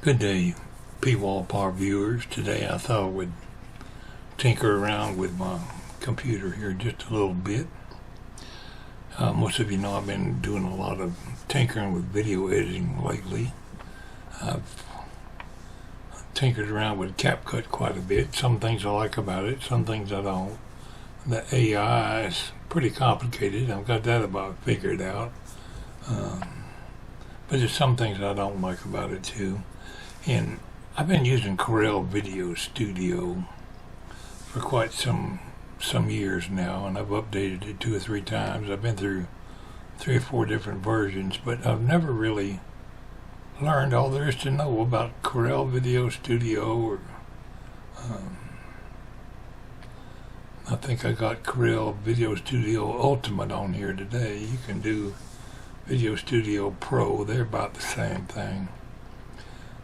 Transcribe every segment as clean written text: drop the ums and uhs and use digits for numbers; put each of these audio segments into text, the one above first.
Good day, Pwalpar viewers. Today I thought I would tinker around with my computer here just a little bit. Most of you know I've been doing a lot of tinkering with video editing lately. I've tinkered around with Capcut quite a bit. Some things I like about it, some things I don't. The AI is pretty complicated. I've got that about figured out. But there's some things I don't like about it too. And I've been using Corel Videostudio for quite some years now, and I've updated it 2 or 3 times. I've been through 3 or 4 different versions, but I've never really learned all there is to know about Corel Videostudio. Or I think I got Corel Videostudio Ultimate on here today. You can do Video Studio Pro. They're about the same thing.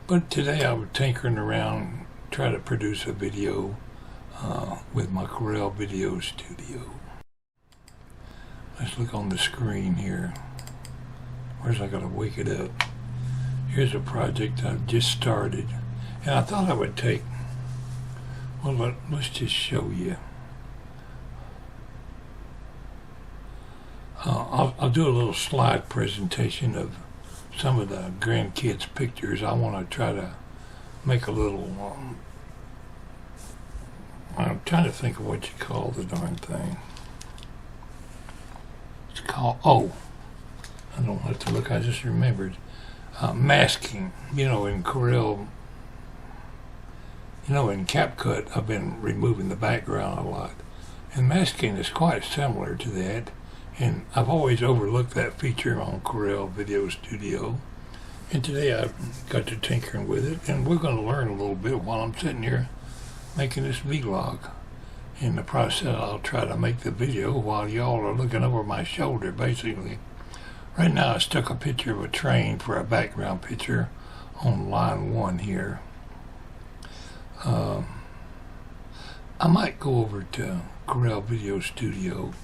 But today I was tinkering around, trying to produce a video with my Corel Videostudio. Let's look on the screen here. Where's I gotta wake it up? Here's a project I've just started, and I thought I would take. Well, let's just show you. I'll do a little slide presentation of some of the grandkids' pictures. I want to try to make a little, I'm trying to think of what you call the darn thing. It's called, I don't have to look, I just remembered. Masking. You know, in Corel, in Capcut, I've been removing the background a lot. And masking is quite similar to that. And I've always overlooked that feature on Corel Videostudio. And today I got to tinkering with it, and we're going to learn a little bit while I'm sitting here making this vlog. In the process, I'll try to make the video while y'all are looking over my shoulder, basically. Right now I stuck a picture of a train for a background picture on line 1 here. I might go over to Corel Videostudio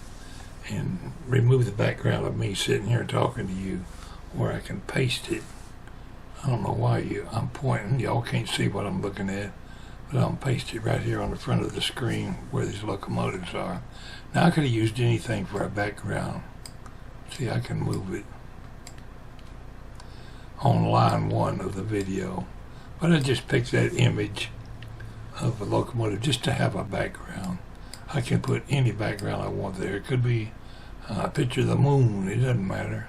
and remove the background of me sitting here talking to you, or I can paste it. I don't know why I'm pointing. Y'all can't see what I'm looking at, but I'll paste it right here on the front of the screen where these locomotives are. Now I could have used anything for a background. See, I can move it on line 1 of the video, but I just picked that image of a locomotive just to have a background. I can put any background I want there. It could be a picture of the moon. It doesn't matter.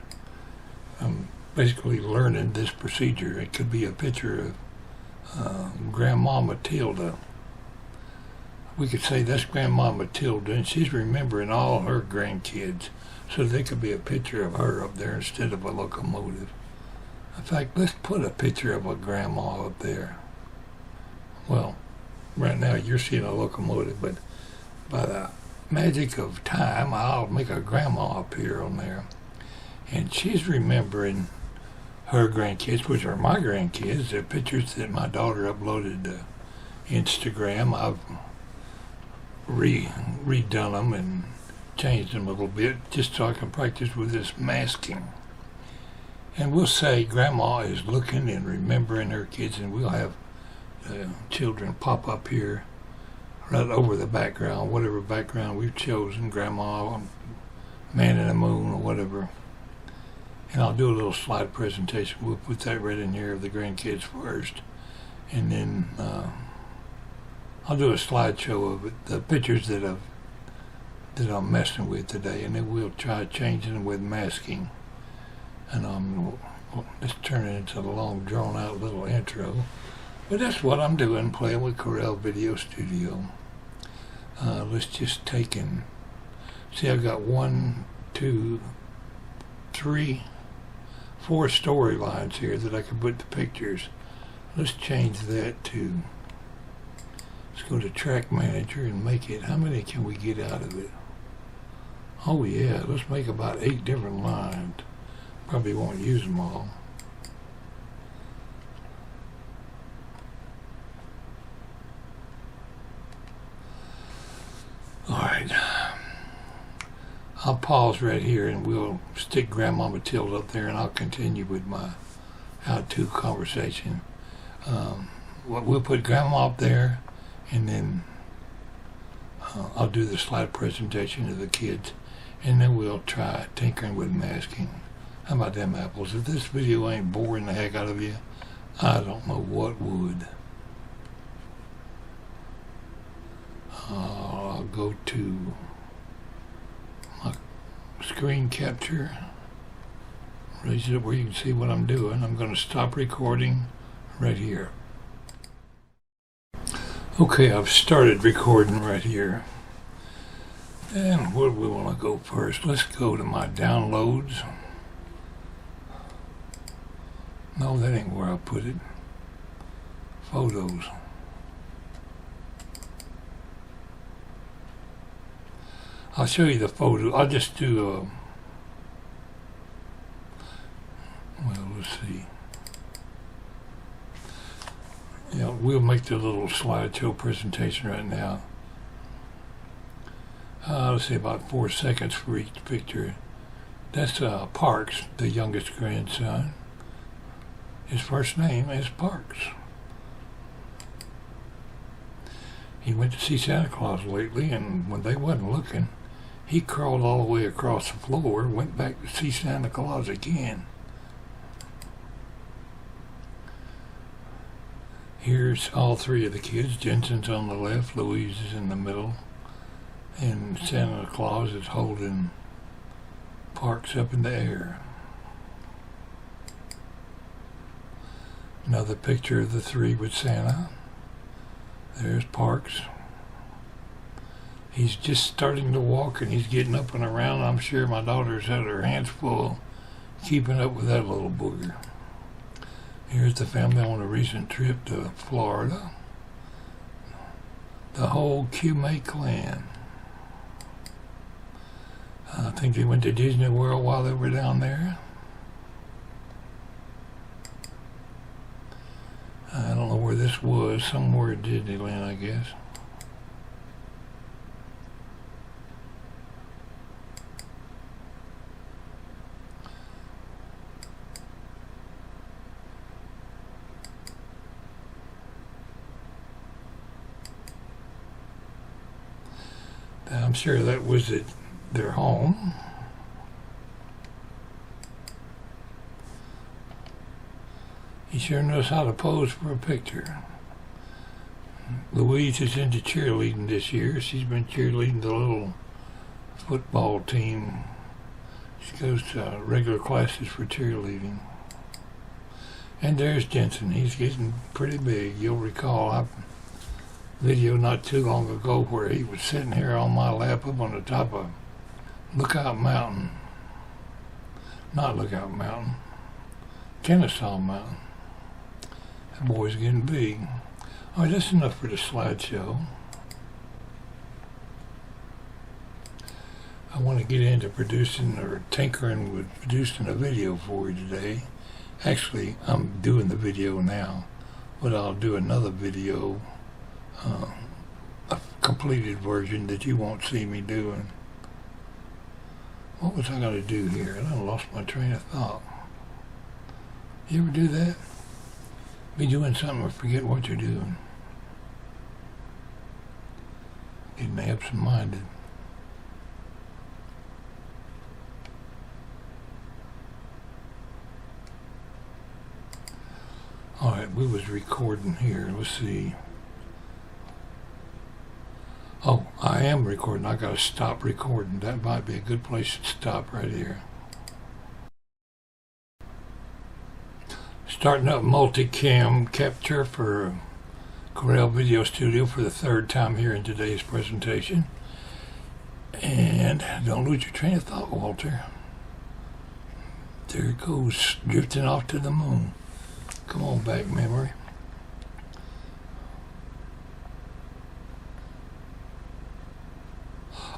I'm basically learning this procedure. It could be a picture of Grandma Matilda. We could say that's Grandma Matilda, and she's remembering all her grandkids. So there could be a picture of her up there instead of a locomotive. In fact, let's put a picture of a grandma up there. Well, right now you're seeing a locomotive, but by the magic of time, I'll make a grandma appear on there. And she's remembering her grandkids, which are my grandkids. They're pictures that my daughter uploaded to Instagram. I've redone them and changed them a little bit just so I can practice with this masking. And we'll say Grandma is looking and remembering her kids, and we'll have children pop up here right over the background, whatever background we've chosen, Grandma, Man in the Moon, or whatever. And I'll do a little slide presentation. We'll put that right in here of the grandkids first. And then I'll do a slideshow of it, the pictures that I'm messing with today, and then we'll try changing them with masking. And let's turn it into a long, drawn-out little intro. But that's what I'm doing, playing with Corel Videostudio. Let's just take and see. I've got 1, 2, 3, 4 storylines here that I can put the pictures. Let's change that to. Let's go to Track Manager and make it. How many can we get out of it? Oh yeah, let's make about 8 different lines. Probably won't use them all. Alright, I'll pause right here and we'll stick Grandma Matilda up there, and I'll continue with my how-to conversation. We'll put Grandma up there, and then I'll do the slide presentation of the kids, and then we'll try tinkering with masking. How about them apples? If this video ain't boring the heck out of you, I don't know what would. I'll go to my screen capture, raise it up where you can see what I'm doing. I'm going to stop recording right here. Okay, I've started recording right here. And where do we want to go first? Let's go to my downloads. No, that ain't where I put it. Photos. I'll show you the photo. I'll just do well, let's see. Yeah, we'll make the little slideshow presentation right now. Let's say about 4 seconds for each picture. That's Parks, the youngest grandson. His first name is Parks. He went to see Santa Claus lately, and when they wasn't looking, he crawled all the way across the floor, went back to see Santa Claus again. Here's all three of the kids. Jensen's on the left, Louise is in the middle, and Santa Claus is holding Parks up in the air. Another picture of the three with Santa. There's Parks. He's just starting to walk and he's getting up and around. I'm sure my daughter's had her hands full keeping up with that little booger. Here's the family on a recent trip to Florida. The whole QMA clan. I think they went to Disney World while they were down there. I don't know where this was, somewhere at Disneyland, I guess. I'm sure that was at their home. He sure knows how to pose for a picture. Louise is into cheerleading this year. She's been cheerleading the little football team. She goes to regular classes for cheerleading. And there's Jensen. He's getting pretty big. You'll recall I video not too long ago where he was sitting here on my lap up on the top of Lookout Mountain. Not Lookout Mountain. Kennesaw Mountain. That boy's getting big. All right, that's enough for the slideshow. I want to get into producing or tinkering with producing a video for you today. Actually, I'm doing the video now, but I'll do another video, a completed version that you won't see me doing. What was I going to do here? I lost my train of thought. You ever do that? Be doing something and forget what you're doing. Getting absent-minded. Alright, we was recording here. Let's see. Oh, I am recording. I gotta stop recording. That might be a good place to stop right here. Starting up multicam capture for Corel Videostudio for the third time here in today's presentation. And don't lose your train of thought, Walter. There it goes, drifting off to the moon. Come on back, memory.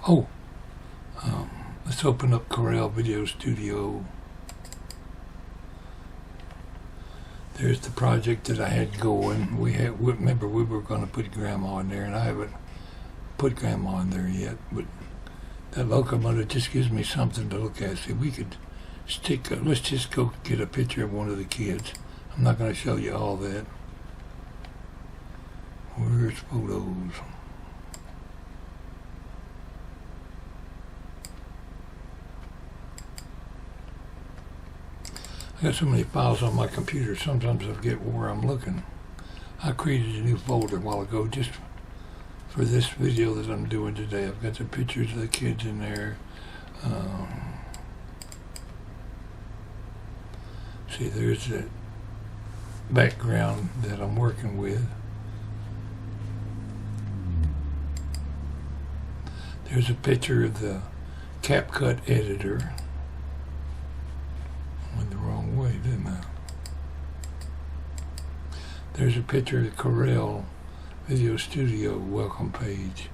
Oh, let's open up Corel Videostudio. There's the project that I had going. Remember we were going to put Grandma in there, and I haven't put Grandma in there yet. But that locomotive just gives me something to look at. See, we could stick. Let's just go get a picture of one of the kids. I'm not going to show you all that. Where's photos? I got so many files on my computer, sometimes I forget where I'm looking. I created a new folder a while ago just for this video that I'm doing today. I've got the pictures of the kids in there. See, there's the background that I'm working with. There's a picture of the Capcut editor. Went the wrong way, didn't I? There's a picture of the Corel Videostudio welcome page.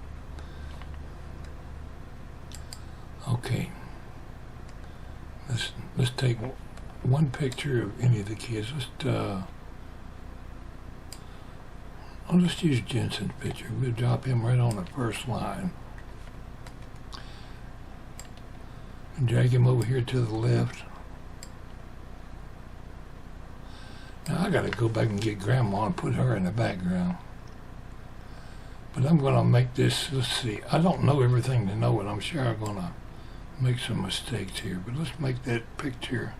Okay. Let's take one picture of any of the kids. I'll just use Jensen's picture. We'll drop him right on the first line. And drag him over here to the left. Now I gotta go back and get Grandma and put her in the background. But I'm gonna make this, let's see, I don't know everything to know it. I'm sure I'm gonna make some mistakes here, but let's make that picture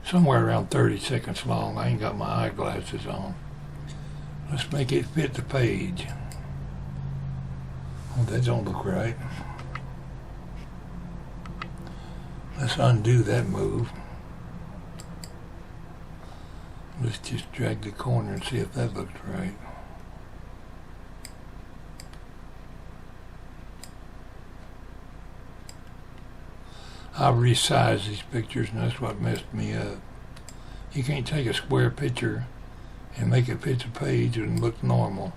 somewhere around 30 seconds long. I ain't got my eyeglasses on. Let's make it fit the page. Oh, that don't look right. Let's undo that move. Let's just drag the corner and see if that looks right. I've resized these pictures and that's what messed me up. You can't take a square picture and make it fit the page and look normal.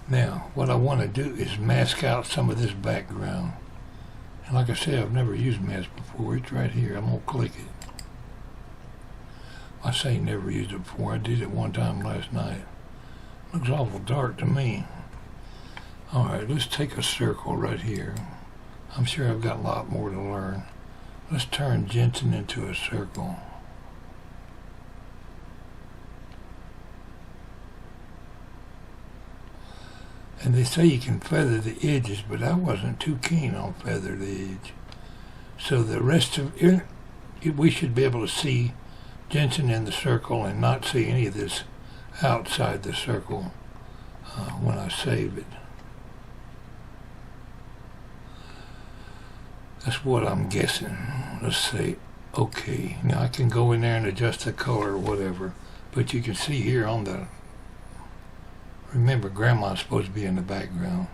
Now, what I want to do is mask out some of this background. And like I said, I've never used mask before. It's right here. I'm going to click it. I say never used it before. I did it one time last night. Looks awful dark to me. Alright, let's take a circle right here. I'm sure I've got a lot more to learn. Let's turn Jensen into a circle. And they say you can feather the edges, but I wasn't too keen on feather the edge. So the rest of it, we should be able to see Jensen in the circle and not see any of this outside the circle when I save it. That's what I'm guessing. Let's say, okay. Now I can go in there and adjust the color or whatever, but you can see here on the, remember Grandma's supposed to be in the background.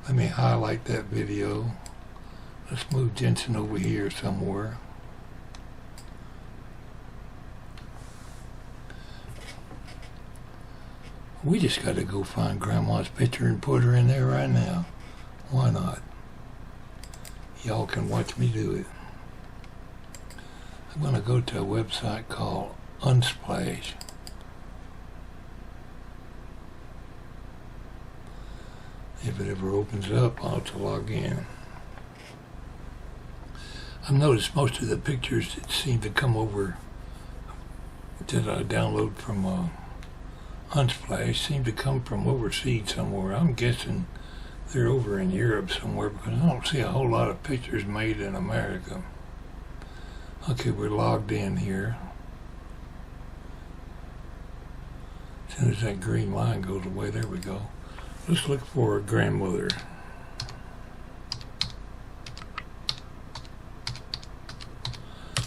Let me highlight that video. Let's move Jensen over here somewhere. We just got to go find Grandma's picture and put her in there right now. Why not? Y'all can watch me do it. I'm going to go to a website called Unsplash. If it ever opens up, I'll have to log in. I've noticed most of the pictures that seem to come over that I download from Unsplash seem to come from overseas somewhere. I'm guessing they're over in Europe somewhere because I don't see a whole lot of pictures made in America. Okay, we're logged in here. As soon as that green line goes away, there we go. Let's look for a grandmother.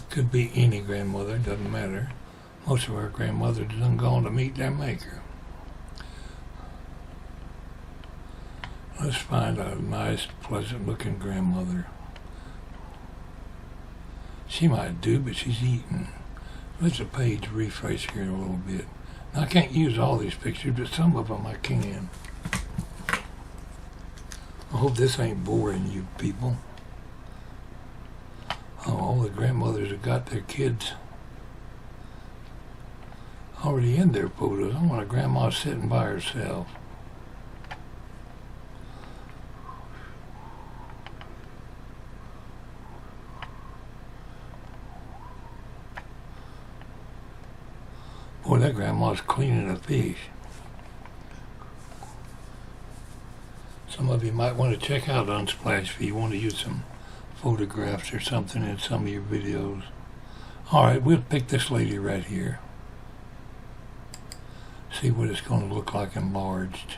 Could be any grandmother, doesn't matter. Most of our grandmothers done gone to meet their maker. Let's find a nice, pleasant-looking grandmother. She might do, but she's eating. Let's a page refresh here a little bit. Now, I can't use all these pictures, but some of them I can. I hope this ain't boring you people. Oh, all the grandmothers have got their kids already in their photos. I want a grandma sitting by herself. Boy, that grandma's cleaning a fish. Some of you might want to check out Unsplash if you want to use some photographs or something in some of your videos. Alright, we'll pick this lady right here. See what it's going to look like enlarged.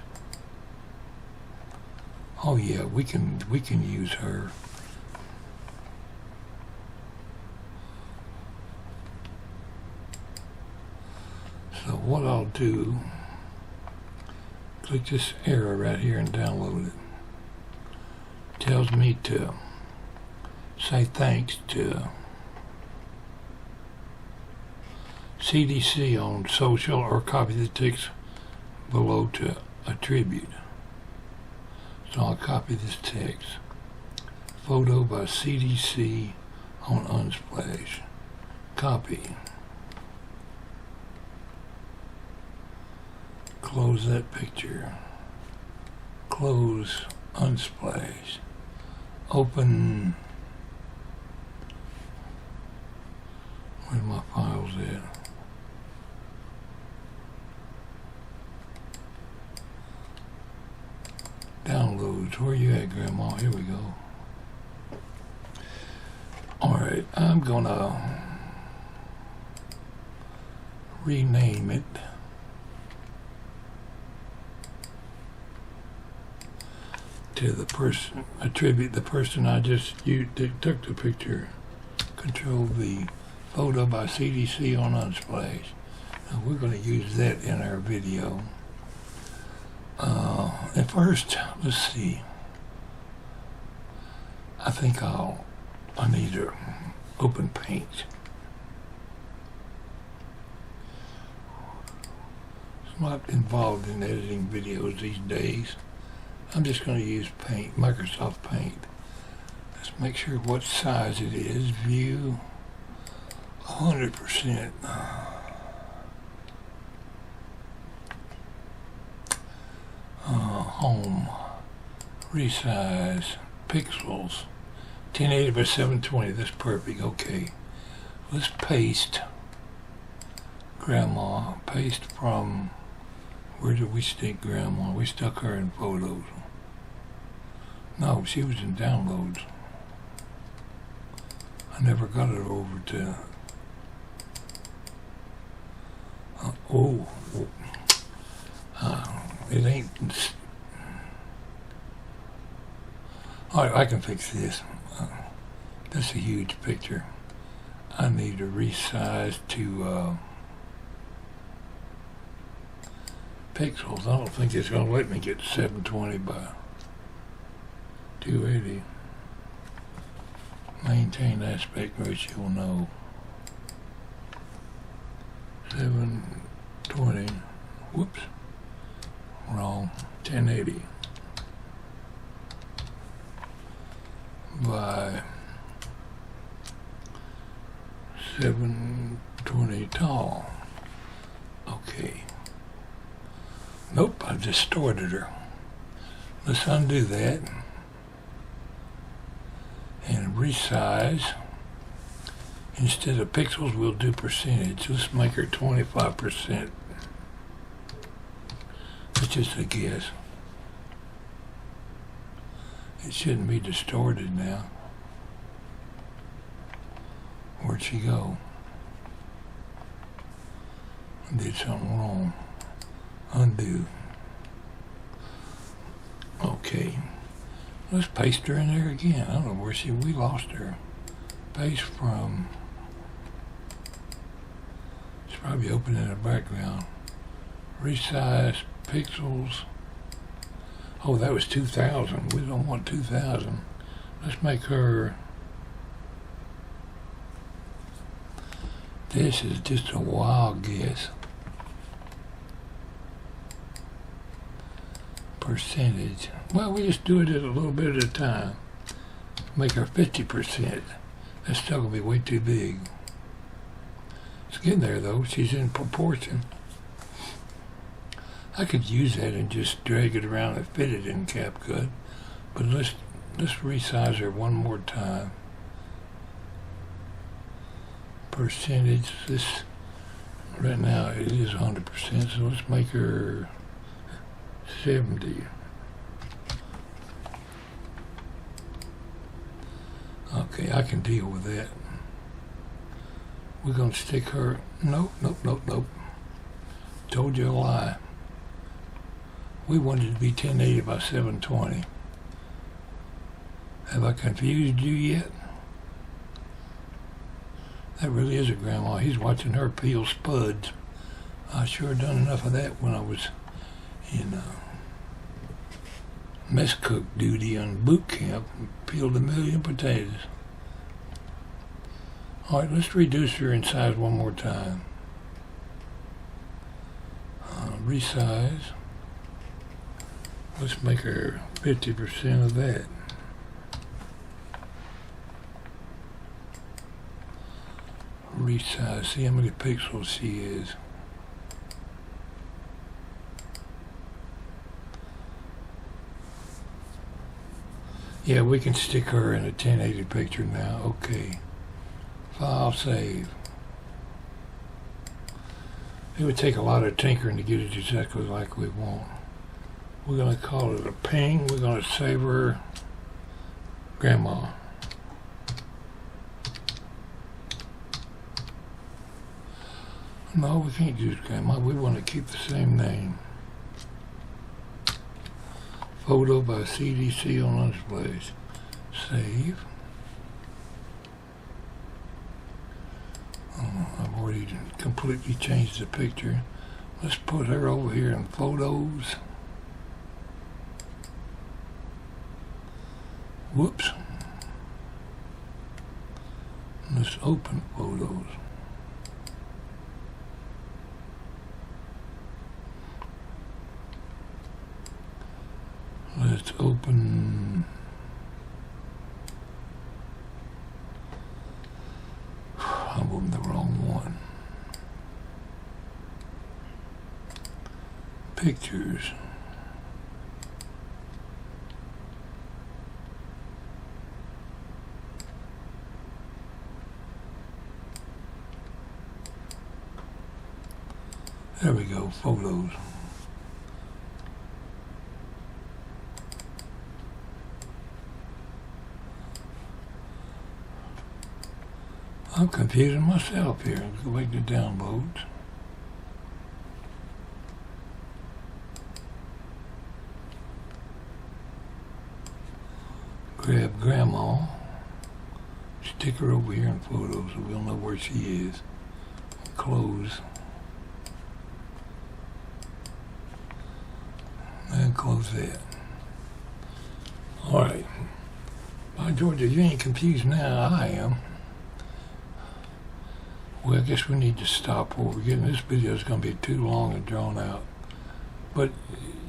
Oh yeah, we can use her. So what I'll do, click this arrow right here and download it. Tells me to say thanks to CDC on social, or copy the text below to attribute. So I'll copy this text. Photo by CDC on Unsplash. Copy. Close that picture. Close Unsplash. Open. Where my files at? Downloads. Where you at, Grandma? Here we go. Alright, I'm gonna rename it to the person, attribute the person I just used that took the picture. Control V. Photo by CDC on Unsplash. Now we're going to use that in our video. At first, let's see. I think I need to open Paint. I'm not involved in editing videos these days. I'm just going to use Paint, Microsoft Paint. Let's make sure what size it is. View 100%. Home. Resize. Pixels. 1080 by 720. That's perfect. Okay. Let's paste Grandma. Paste from... Where did we stick Grandma? We stuck her in photos. No, she was in downloads. I never got it over to... it ain't... Alright, I can fix this. That's a huge picture. I need to resize to pixels. I don't think it's going to let me get 720 by 280. Maintain aspect ratio, no. 720. Whoops. Wrong. 1080 by 720 tall. Okay. Nope, I distorted her. Let's undo that and resize. Instead of pixels, we'll do percentage. Let's make her 25%. It's just a guess. It shouldn't be distorted now. Where'd she go? I did something wrong. Undo. Okay. Let's paste her in there again. I don't know where we lost her. Paste from. It's probably open in the background. Resize pixels. Oh, that was 2000. We don't want 2000. Let's make her. This is just a wild guess. Percentage. Well, we just do it at a little bit at a time. Make her 50%. That's still going to be way too big. It's getting there, though. She's in proportion. I could use that and just drag it around and fit it in Capcut. But let's resize her one more time. Percentage. This Right now it is 100%, so let's make her 70. Okay, I can deal with that. We're going to stick her... Nope. Told you a lie. We wanted to be 1080 by 720. Have I confused you yet? That really is a grandma. He's watching her peel spuds. I sure done enough of that when I was in mess cook duty on boot camp. Peeled a million potatoes. Alright, let's reduce her in size one more time. Resize. Let's make her 50% of that. Resize. See how many pixels she is. Yeah, we can stick her in a 1080 picture now. Okay. File save. It would take a lot of tinkering to get it exactly like we want. We're going to call it a ping. We're going to save her grandma. No, we can't use grandma. We want to keep the same name. Photo by CDC on Unsplash. Save. I've already completely changed the picture. Let's put her over here in photos. Whoops. Let's open photos. Let's open... I'm opening the wrong one. Pictures. There we go, photos. I'm confusing myself here. Let's go back to downloads. Grab grandma. Stick her over here in photos so we'll know where she is. Close. And close that. Alright. By Georgia, you ain't confused now. I am. Well, I guess we need to stop where we're getting. This video is going to be too long and drawn out. But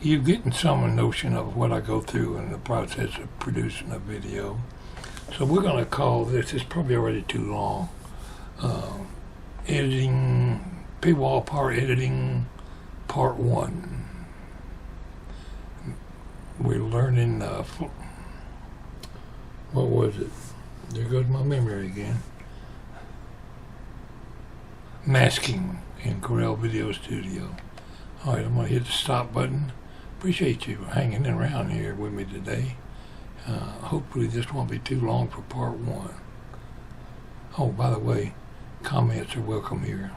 you're getting some notion of what I go through in the process of producing a video. So we're going to call this, it's probably already too long, editing, Pwalpar editing part 1. We're learning, what was it? There goes my memory again. Masking in Corel Videostudio. Alright, I'm going to hit the stop button. Appreciate you hanging around here with me today. Hopefully this won't be too long for part 1. Oh, by the way, comments are welcome here.